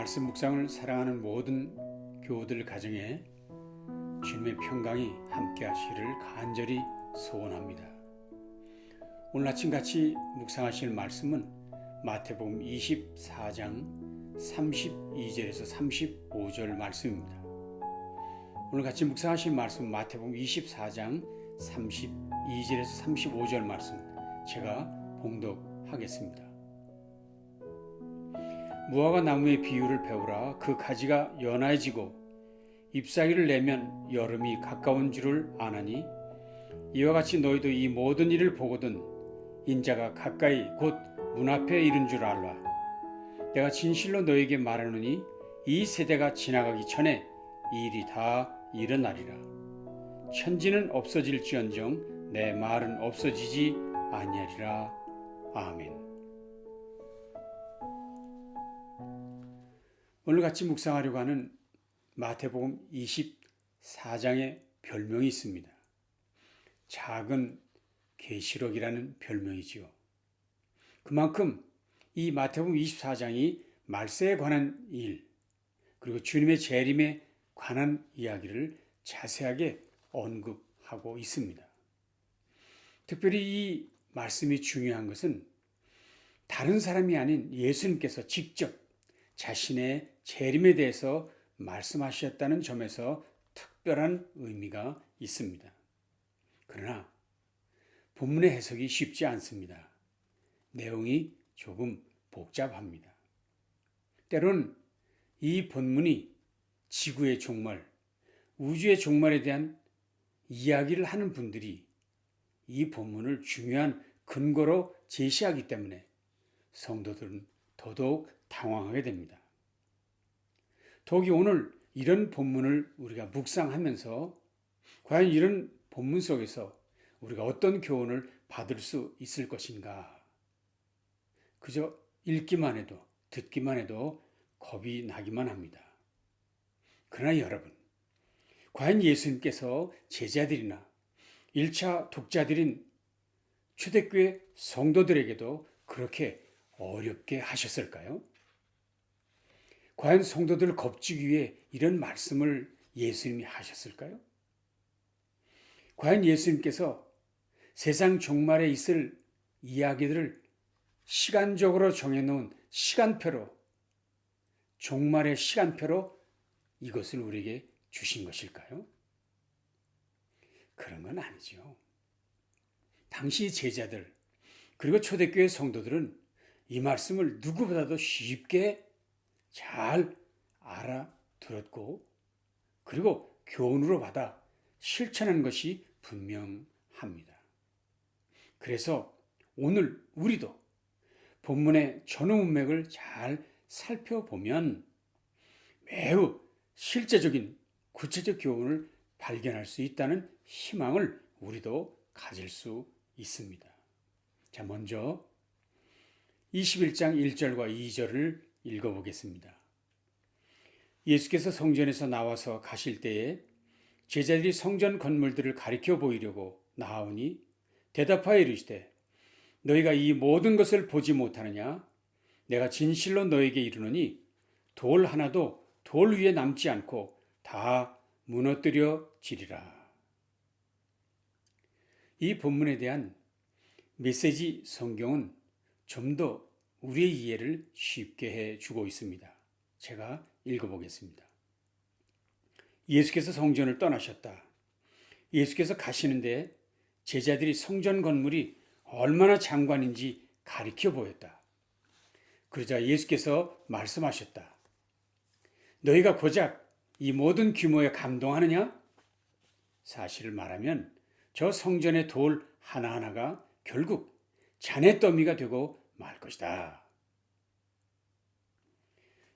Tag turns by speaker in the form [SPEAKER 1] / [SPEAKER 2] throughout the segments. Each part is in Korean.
[SPEAKER 1] 말씀 묵상을 사랑하는 모든 교우들 가정에 주님의 평강이 함께 하시기를 간절히 소원합니다. 오늘 아침 같이 묵상하실 말씀은 마태복음 24장 32절에서 35절 말씀입니다. 오늘 같이 묵상하실 말씀 마태복음 24장 32절에서 35절 말씀 제가 봉독하겠습니다. 무화과 나무의 비유를 배우라. 그 가지가 연하해지고 잎사귀를 내면 여름이 가까운 줄을 아나니 이와 같이 너희도 이 모든 일을 보거든 인자가 가까이 곧 문 앞에 이른 줄 알라. 내가 진실로 너희에게 말하노니 이 세대가 지나가기 전에 이 일이 다 일어나리라. 천지는 없어질지언정 내 말은 없어지지 아니하리라. 아멘. 오늘 같이 묵상하려고 하는 마태복음 24장의 별명이 있습니다. 작은 계시록이라는 별명이지요. 그만큼 이 마태복음 24장이 말세에 관한 일, 그리고 주님의 재림에 관한 이야기를 자세하게 언급하고 있습니다. 특별히 이 말씀이 중요한 것은 다른 사람이 아닌 예수님께서 직접 자신의 재림에 대해서 말씀하셨다는 점에서 특별한 의미가 있습니다. 그러나 본문의 해석이 쉽지 않습니다. 내용이 조금 복잡합니다. 때론 이 본문이 지구의 종말, 우주의 종말에 대한 이야기를 하는 분들이 이 본문을 중요한 근거로 제시하기 때문에 성도들은 더더욱 당황하게 됩니다. 더욱이 오늘 이런 본문을 우리가 묵상하면서 과연 이런 본문 속에서 우리가 어떤 교훈을 받을 수 있을 것인가? 그저 읽기만 해도 듣기만 해도 겁이 나기만 합니다. 그러나 여러분, 과연 예수님께서 제자들이나 1차 독자들인 초대교회 성도들에게도 그렇게 어렵게 하셨을까요? 과연 성도들을 겁주기 위해 이런 말씀을 예수님이 하셨을까요? 과연 예수님께서 세상 종말에 있을 이야기들을 시간적으로 정해놓은 시간표로, 종말의 시간표로 이것을 우리에게 주신 것일까요? 그런 건 아니죠. 당시 제자들, 그리고 초대교회 성도들은 이 말씀을 누구보다도 쉽게 잘 알아들었고 그리고 교훈으로 받아 실천한 것이 분명합니다. 그래서 오늘 우리도 본문의 전후 문맥을 잘 살펴보면 매우 실제적인 구체적 교훈을 발견할 수 있다는 희망을 우리도 가질 수 있습니다. 자, 먼저 21장 1절과 2절을 읽어보겠습니다. 예수께서 성전에서 나와서 가실 때에 제자들이 성전 건물들을 가리켜 보이려고 나아오니 대답하여 이르시되 너희가 이 모든 것을 보지 못하느냐? 내가 진실로 너희에게 이르노니 돌 하나도 돌 위에 남지 않고 다 무너뜨려지리라. 이 본문에 대한 메시지 성경은 좀 더 우리의 이해를 쉽게 해주고 있습니다. 제가 읽어보겠습니다. 예수께서 성전을 떠나셨다. 예수께서 가시는데 제자들이 성전 건물이 얼마나 장관인지 가리켜 보였다. 그러자 예수께서 말씀하셨다. 너희가 고작 이 모든 규모에 감동하느냐? 사실을 말하면 저 성전의 돌 하나하나가 결국 잔해더미가 되고 말 것이다.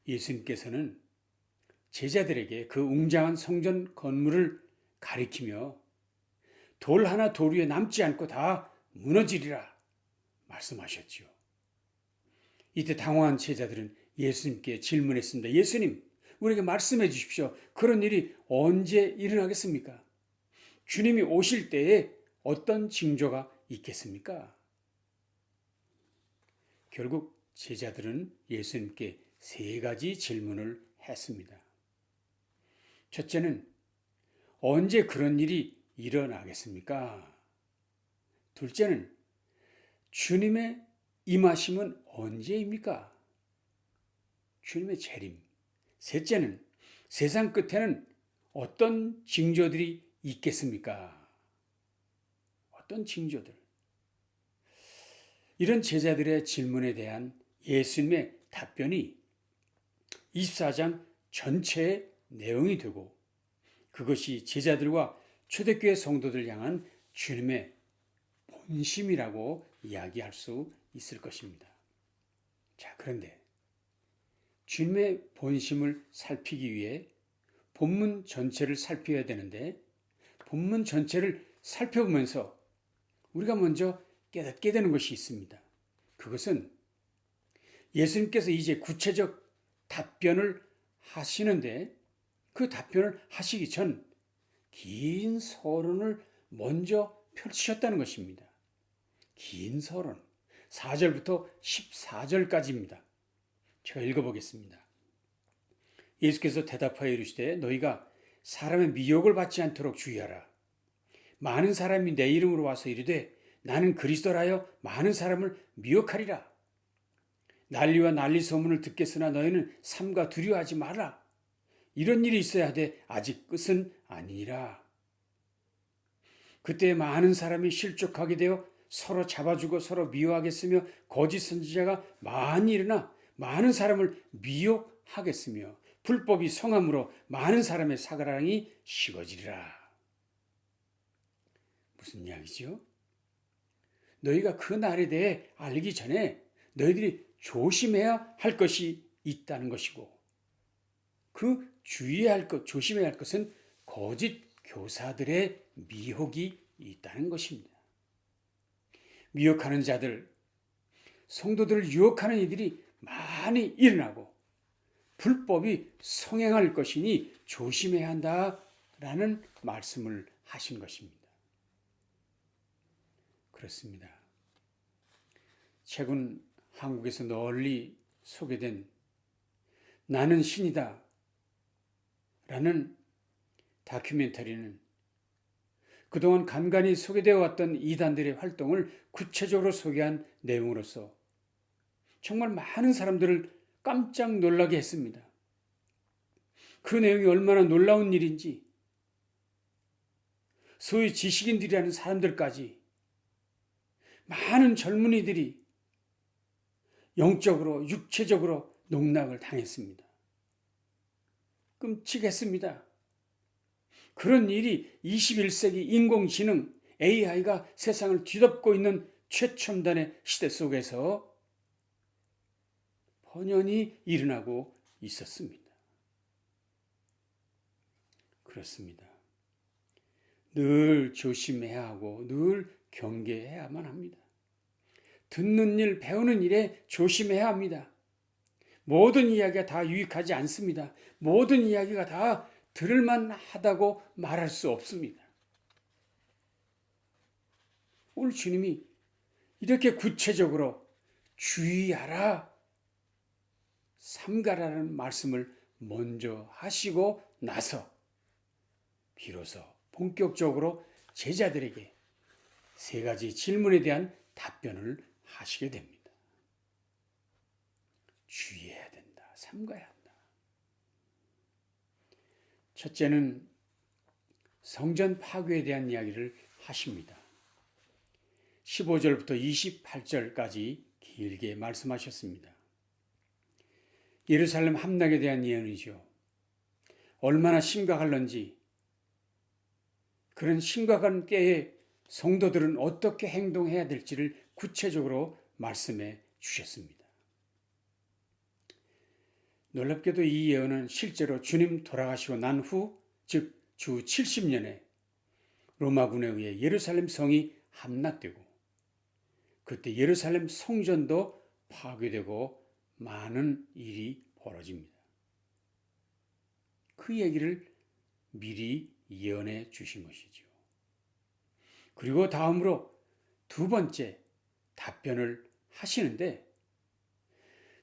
[SPEAKER 1] 예수님께서는 제자들에게 그 웅장한 성전 건물을 가리키며 돌 하나 돌 위에 남지 않고 다 무너지리라 말씀하셨지요. 이때 당황한 제자들은 예수님께 질문했습니다. 예수님, 우리에게 말씀해 주십시오. 그런 일이 언제 일어나겠습니까? 주님이 오실 때에 어떤 징조가 있겠습니까? 결국 제자들은 예수님께 세 가지 질문을 했습니다. 첫째는 언제 그런 일이 일어나겠습니까? 둘째는 주님의 임하심은 언제입니까? 주님의 재림. 셋째는 세상 끝에는 어떤 징조들이 있겠습니까? 어떤 징조들? 이런 제자들의 질문에 대한 예수님의 답변이 24장 전체의 내용이 되고 그것이 제자들과 초대교회 성도들 향한 주님의 본심이라고 이야기할 수 있을 것입니다. 자, 그런데 주님의 본심을 살피기 위해 본문 전체를 살펴야 되는데 본문 전체를 살펴보면서 우리가 먼저 깨닫게 되는 것이 있습니다. 그것은 예수님께서 이제 구체적 답변을 하시는데 그 답변을 하시기 전 긴 서론을 먼저 펼치셨다는 것입니다. 긴 서론. 4절부터 14절까지입니다. 제가 읽어보겠습니다. 예수께서 대답하여 이르시되 너희가 사람의 미혹을 받지 않도록 주의하라. 많은 사람이 내 이름으로 와서 이르되 나는 그리스도라여 많은 사람을 미혹하리라. 난리와 난리 소문을 듣겠으나 너희는 삼가 두려워하지 말라. 이런 일이 있어야 하되 아직 끝은 아니니라. 그때 많은 사람이 실족하게 되어 서로 잡아주고 서로 미워하겠으며 거짓 선지자가 많이 일어나 많은 사람을 미혹하겠으며 불법이 성함으로 많은 사람의 사가랑이 식어지리라. 무슨 이야기죠? 너희가 그 날에 대해 알기 전에 너희들이 조심해야 할 것이 있다는 것이고 그 주의해야 할 것, 조심해야 할 것은 거짓 교사들의 미혹이 있다는 것입니다. 미혹하는 자들, 성도들을 유혹하는 이들이 많이 일어나고 불법이 성행할 것이니 조심해야 한다라는 말씀을 하신 것입니다. 그렇습니다. 최근 한국에서 널리 소개된 나는 신이다 라는 다큐멘터리는 그동안 간간히 소개되어 왔던 이단들의 활동을 구체적으로 소개한 내용으로서 정말 많은 사람들을 깜짝 놀라게 했습니다. 그 내용이 얼마나 놀라운 일인지 소위 지식인들이라는 사람들까지 많은 젊은이들이 영적으로 육체적으로 농락을 당했습니다. 끔찍했습니다. 그런 일이 21세기 인공지능 AI가 세상을 뒤덮고 있는 최첨단의 시대 속에서 번연히 일어나고 있었습니다. 그렇습니다. 늘 조심해야 하고 늘 경계해야만 합니다. 듣는 일, 배우는 일에 조심해야 합니다. 모든 이야기가 다 유익하지 않습니다. 모든 이야기가 다 들을만 하다고 말할 수 없습니다. 오늘 주님이 이렇게 구체적으로 주의하라, 삼가라는 말씀을 먼저 하시고 나서 비로소 본격적으로 제자들에게 세 가지 질문에 대한 답변을 하시게 됩니다. 주의해야 된다, 삼가야 한다. 첫째는 성전 파괴에 대한 이야기를 하십니다. 15절부터 28절까지 길게 말씀하셨습니다. 예루살렘 함락에 대한 예언이죠. 얼마나 심각할런지 그런 심각한 때에 성도들은 어떻게 행동해야 될지를 구체적으로 말씀해 주셨습니다. 놀랍게도 이 예언은 실제로 주님 돌아가시고 난 후, 즉 주 70년에 로마군에 의해 예루살렘 성이 함락되고 그때 예루살렘 성전도 파괴되고 많은 일이 벌어집니다. 그 얘기를 미리 예언해 주신 것이죠. 그리고 다음으로 두 번째 답변을 하시는데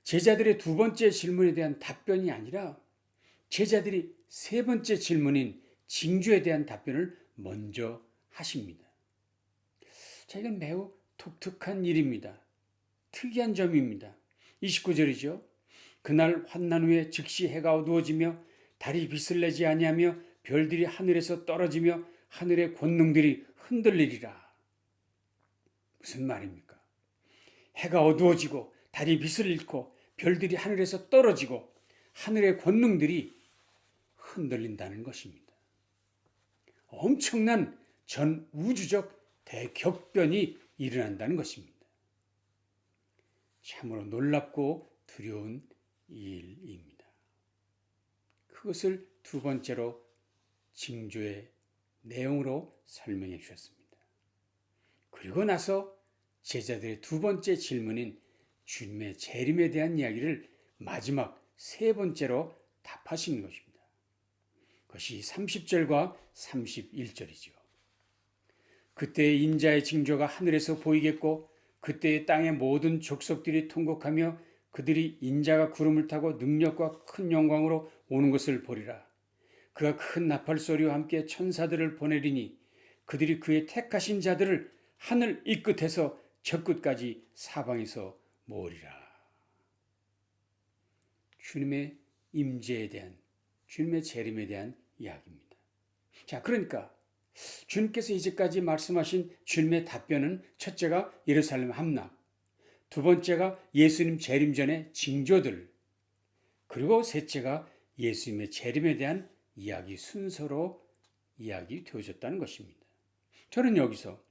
[SPEAKER 1] 제자들의 두 번째 질문에 대한 답변이 아니라 제자들이 세 번째 질문인 징조에 대한 답변을 먼저 하십니다. 자, 이건 매우 독특한 일입니다. 특이한 점입니다. 29절이죠. 그날 환난 후에 즉시 해가 어두워지며 달이 빛을 내지 아니하며 별들이 하늘에서 떨어지며 하늘의 권능들이 흔들리리라. 무슨 말입니까? 해가 어두워지고 달이 빛을 잃고 별들이 하늘에서 떨어지고 하늘의 권능들이 흔들린다는 것입니다. 엄청난 전 우주적 대격변이 일어난다는 것입니다. 참으로 놀랍고 두려운 일입니다. 그것을 두 번째로 징조의 내용으로 설명해 주셨습니다. 그리고 나서 제자들의 두 번째 질문인 주님의 재림에 대한 이야기를 마지막 세 번째로 답하시는 것입니다. 그것이 30절과 31절이죠. 그때 인자의 징조가 하늘에서 보이겠고 그때의 땅의 모든 족속들이 통곡하며 그들이 인자가 구름을 타고 능력과 큰 영광으로 오는 것을 보리라. 그가 큰 나팔 소리와 함께 천사들을 보내리니 그들이 그의 택하신 자들을 하늘 이 끝에서 저 끝까지 사방에서 모으리라. 주님의 임재에 대한, 주님의 재림에 대한 이야기입니다. 자, 그러니까 주님께서 이제까지 말씀하신 주님의 답변은 첫째가 예루살렘 함락, 두 번째가 예수님 재림 전의 징조들, 그리고 셋째가 예수님의 재림에 대한 이야기 순서로 이야기되어졌다는 것입니다. 저는 여기서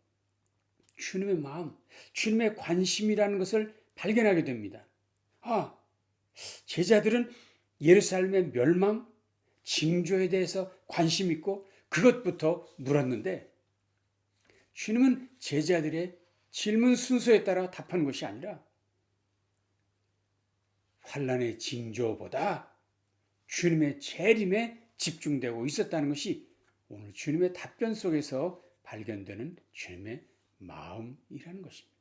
[SPEAKER 1] 주님의 마음, 주님의 관심이라는 것을 발견하게 됩니다. 제자들은 예루살렘의 멸망, 징조에 대해서 관심 있고 그것부터 물었는데 주님은 제자들의 질문 순서에 따라 답한 것이 아니라 환난의 징조보다 주님의 재림에 집중되고 있었다는 것이 오늘 주님의 답변 속에서 발견되는 주님의 마음이라는 것입니다.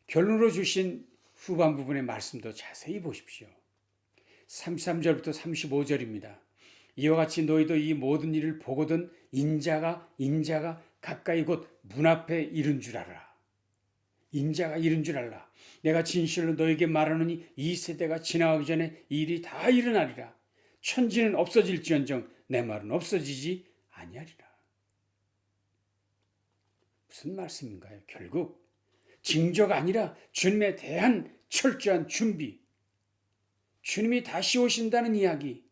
[SPEAKER 1] 결론으로 주신 후반 부분의 말씀도 자세히 보십시오. 33절부터 35절입니다. 이와 같이 너희도 이 모든 일을 보거든 인자가 가까이 곧 문 앞에 이른 줄 알아. 인자가 이른 줄 알라. 내가 진실로 너에게 말하노니 이 세대가 지나가기 전에 이 일이 다 일어나리라. 천지는 없어질지언정 내 말은 없어지지 아니하리라. 무슨 말씀인가요? 결국 징조가 아니라 주님에 대한 철저한 준비, 주님이 다시 오신다는 이야기,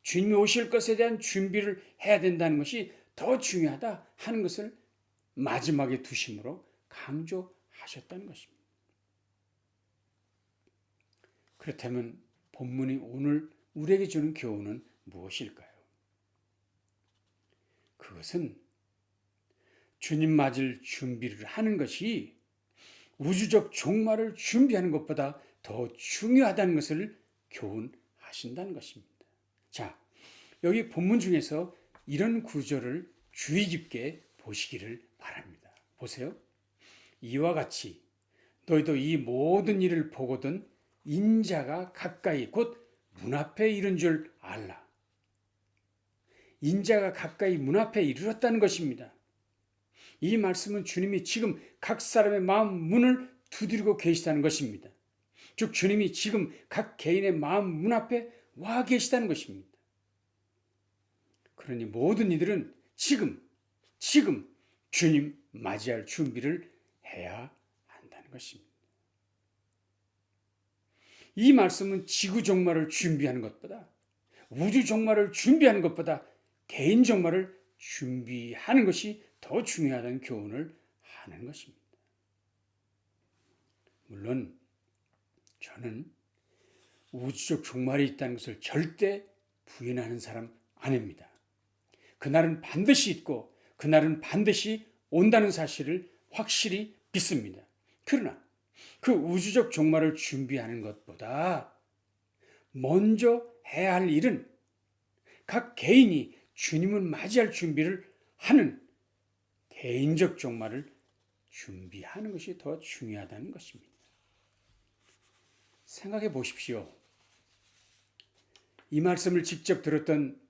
[SPEAKER 1] 주님이 오실 것에 대한 준비를 해야 된다는 것이 더 중요하다 하는 것을 마지막에 두심으로 강조하셨다는 것입니다. 그렇다면 본문이 오늘 우리에게 주는 교훈은 무엇일까요? 그것은 주님 맞을 준비를 하는 것이 우주적 종말을 준비하는 것보다 더 중요하다는 것을 교훈하신다는 것입니다. 자, 여기 본문 중에서 이런 구절을 주의 깊게 보시기를 바랍니다. 보세요. 이와 같이 너희도 이 모든 일을 보거든 인자가 가까이 곧 문 앞에 이른 줄 알라. 인자가 가까이 문 앞에 이르렀다는 것입니다. 이 말씀은 주님이 지금 각 사람의 마음 문을 두드리고 계시다는 것입니다. 즉 주님이 지금 각 개인의 마음 문 앞에 와 계시다는 것입니다. 그러니 모든 이들은 지금 주님 맞이할 준비를 해야 한다는 것입니다. 이 말씀은 지구 종말을 준비하는 것보다, 우주 종말을 준비하는 것보다 개인 종말을 준비하는 것이 더 중요하다는 교훈을 하는 것입니다. 물론 저는 우주적 종말이 있다는 것을 절대 부인하는 사람 아닙니다. 그날은 반드시 있고 그날은 반드시 온다는 사실을 확실히 믿습니다. 그러나 그 우주적 종말을 준비하는 것보다 먼저 해야 할 일은 각 개인이 주님을 맞이할 준비를 하는 개인적 종말을 준비하는 것이 더 중요하다는 것입니다. 생각해 보십시오. 이 말씀을 직접 들었던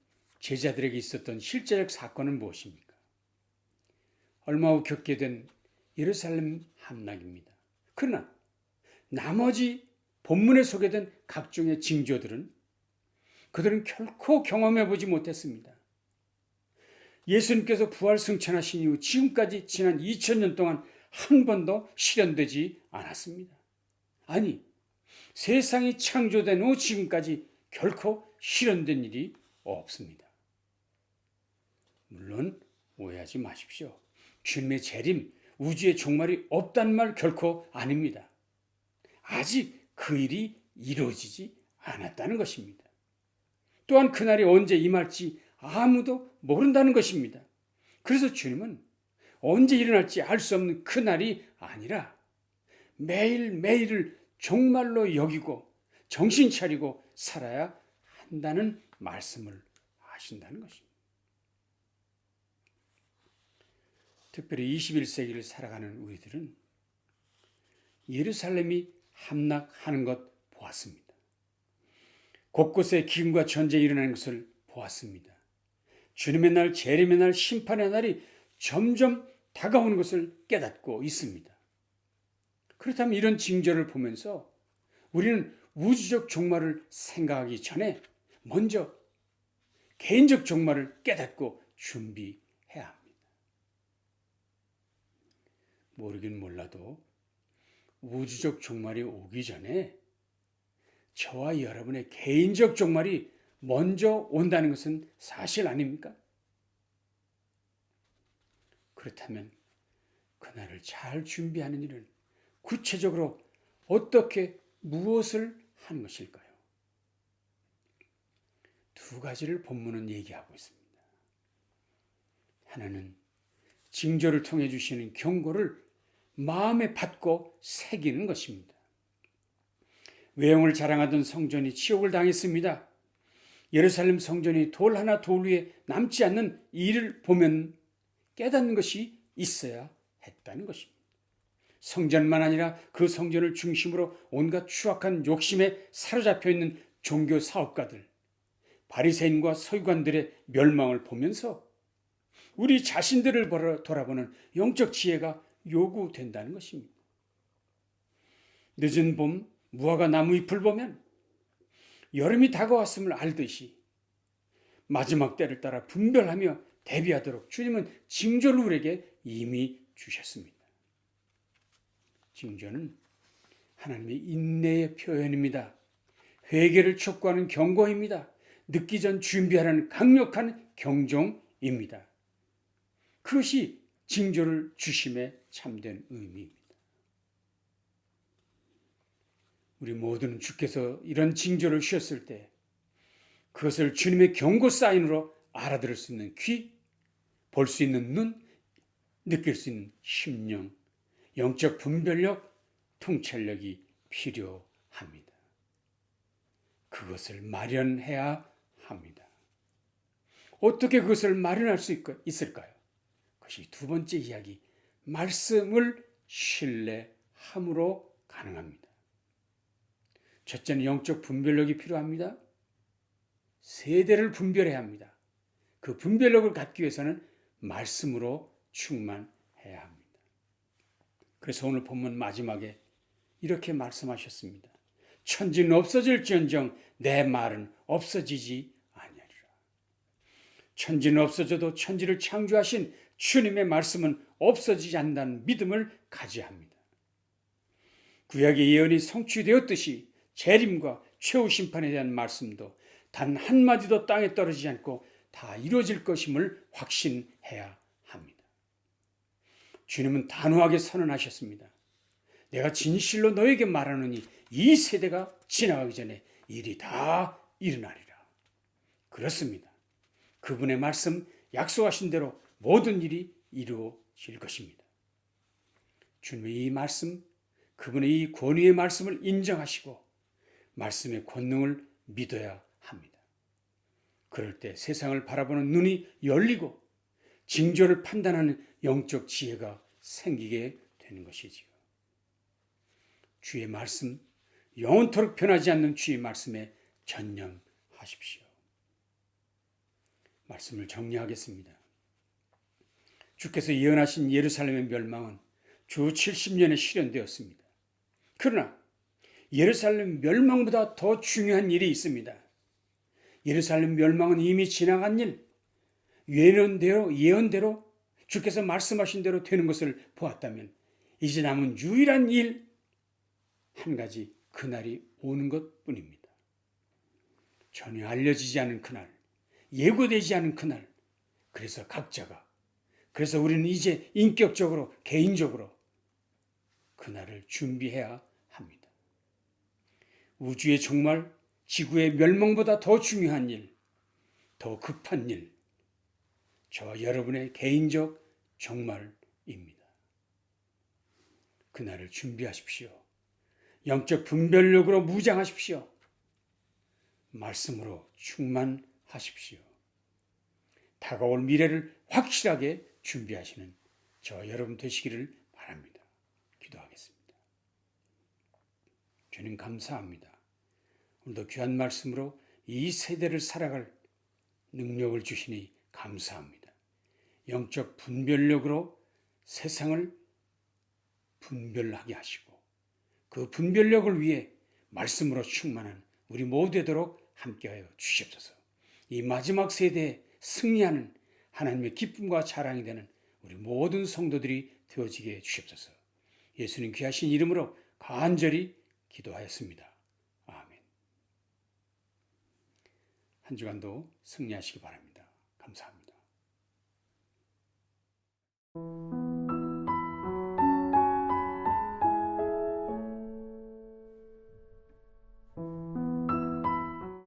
[SPEAKER 1] 제자들에게 있었던 실제적 사건은 무엇입니까? 얼마 후 겪게 된 예루살렘 함락입니다. 그러나 나머지 본문에 소개된 각종의 징조들은 그들은 결코 경험해 보지 못했습니다. 예수님께서 부활 승천하신 이후 지금까지 지난 2000년 동안 한 번도 실현되지 않았습니다. 아니, 세상이 창조된 후 지금까지 결코 실현된 일이 없습니다. 물론 오해하지 마십시오. 주님의 재림, 우주의 종말이 없다는 말 결코 아닙니다. 아직 그 일이 이루어지지 않았다는 것입니다. 또한 그날이 언제 임할지 아무도 모른다는 것입니다. 그래서 주님은 언제 일어날지 알 수 없는 그날이 아니라 매일매일을 종말로 여기고 정신 차리고 살아야 한다는 말씀을 하신다는 것입니다. 특별히 21세기를 살아가는 우리들은 예루살렘이 함락하는 것 보았습니다. 곳곳에 기근과 전쟁이 일어나는 것을 보았습니다. 주님의 날, 재림의 날, 심판의 날이 점점 다가오는 것을 깨닫고 있습니다. 그렇다면 이런 징조를 보면서 우리는 우주적 종말을 생각하기 전에 먼저 개인적 종말을 깨닫고 준비해야 합니다. 모르긴 몰라도 우주적 종말이 오기 전에 저와 여러분의 개인적 종말이 먼저 온다는 것은 사실 아닙니까? 그렇다면 그날을 잘 준비하는 일은 구체적으로 어떻게 무엇을 하는 것일까요? 두 가지를 본문은 얘기하고 있습니다. 하나는 징조를 통해 주시는 경고를 마음에 받고 새기는 것입니다. 외형을 자랑하던 성전이 치욕을 당했습니다. 예루살렘 성전이 돌 하나 돌 위에 남지 않는 일을 보면 깨닫는 것이 있어야 했다는 것입니다. 성전만 아니라 그 성전을 중심으로 온갖 추악한 욕심에 사로잡혀 있는 종교 사업가들, 바리새인과 서기관들의 멸망을 보면서 우리 자신들을 돌아보는 영적 지혜가 요구된다는 것입니다. 늦은 봄 무화과 나무 잎을 보면 여름이 다가왔음을 알듯이 마지막 때를 따라 분별하며 대비하도록 주님은 징조를 우리에게 이미 주셨습니다. 징조는 하나님의 인내의 표현입니다. 회개를 촉구하는 경고입니다. 늦기 전 준비하라는 강력한 경종입니다. 그것이 징조를 주심의 참된 의미입니다. 우리 모두는 주께서 이런 징조를 주셨을 때 그것을 주님의 경고 사인으로 알아들을 수 있는 귀, 볼 수 있는 눈, 느낄 수 있는 심령, 영적 분별력, 통찰력이 필요합니다. 그것을 마련해야 합니다. 어떻게 그것을 마련할 수 있을까요? 그것이 두 번째 이야기, 말씀을 신뢰함으로 가능합니다. 첫째는 영적 분별력이 필요합니다. 세대를 분별해야 합니다. 그 분별력을 갖기 위해서는 말씀으로 충만해야 합니다. 그래서 오늘 본문 마지막에 이렇게 말씀하셨습니다. 천지는 없어질지언정 내 말은 없어지지 아니하리라. 천지는 없어져도 천지를 창조하신 주님의 말씀은 없어지지 않는다는 믿음을 가져야 합니다. 구약의 예언이 성취되었듯이 재림과 최후 심판에 대한 말씀도 단 한마디도 땅에 떨어지지 않고 다 이루어질 것임을 확신해야 합니다. 주님은 단호하게 선언하셨습니다. 내가 진실로 너에게 말하노니 이 세대가 지나가기 전에 일이 다 일어나리라. 그렇습니다. 그분의 말씀 약속하신 대로 모든 일이 이루어질 것입니다. 주님의 이 말씀, 그분의 이 권위의 말씀을 인정하시고 말씀의 권능을 믿어야 합니다. 그럴 때 세상을 바라보는 눈이 열리고 징조를 판단하는 영적 지혜가 생기게 되는 것이지요. 주의 말씀, 영원토록 변하지 않는 주의 말씀에 전념하십시오. 말씀을 정리하겠습니다. 주께서 예언하신 예루살렘의 멸망은 주 70년에 실현되었습니다. 그러나 예루살렘 멸망보다 더 중요한 일이 있습니다. 예루살렘 멸망은 이미 지나간 일, 예언대로 주께서 말씀하신 대로 되는 것을 보았다면 이제 남은 유일한 일 한 가지, 그날이 오는 것뿐입니다. 전혀 알려지지 않은 그날, 예고되지 않은 그날, 그래서 우리는 이제 인격적으로, 개인적으로 그날을 준비해야 합니다. 우주의 종말, 지구의 멸망보다 더 중요한 일, 더 급한 일, 저와 여러분의 개인적 종말입니다. 그날을 준비하십시오. 영적 분별력으로 무장하십시오. 말씀으로 충만하십시오. 다가올 미래를 확실하게 준비하시는 저와 여러분 되시기를 바랍니다. 기도하겠습니다. 주님 감사합니다. 오늘도 귀한 말씀으로 이 세대를 살아갈 능력을 주시니 감사합니다. 영적 분별력으로 세상을 분별하게 하시고 그 분별력을 위해 말씀으로 충만한 우리 모두 되도록 함께하여 주시옵소서. 이 마지막 세대에 승리하는 하나님의 기쁨과 자랑이 되는 우리 모든 성도들이 되어지게 주시옵소서. 예수님 귀하신 이름으로 간절히 기도하였습니다. 아멘. 한 주간도 승리하시기 바랍니다. 감사합니다.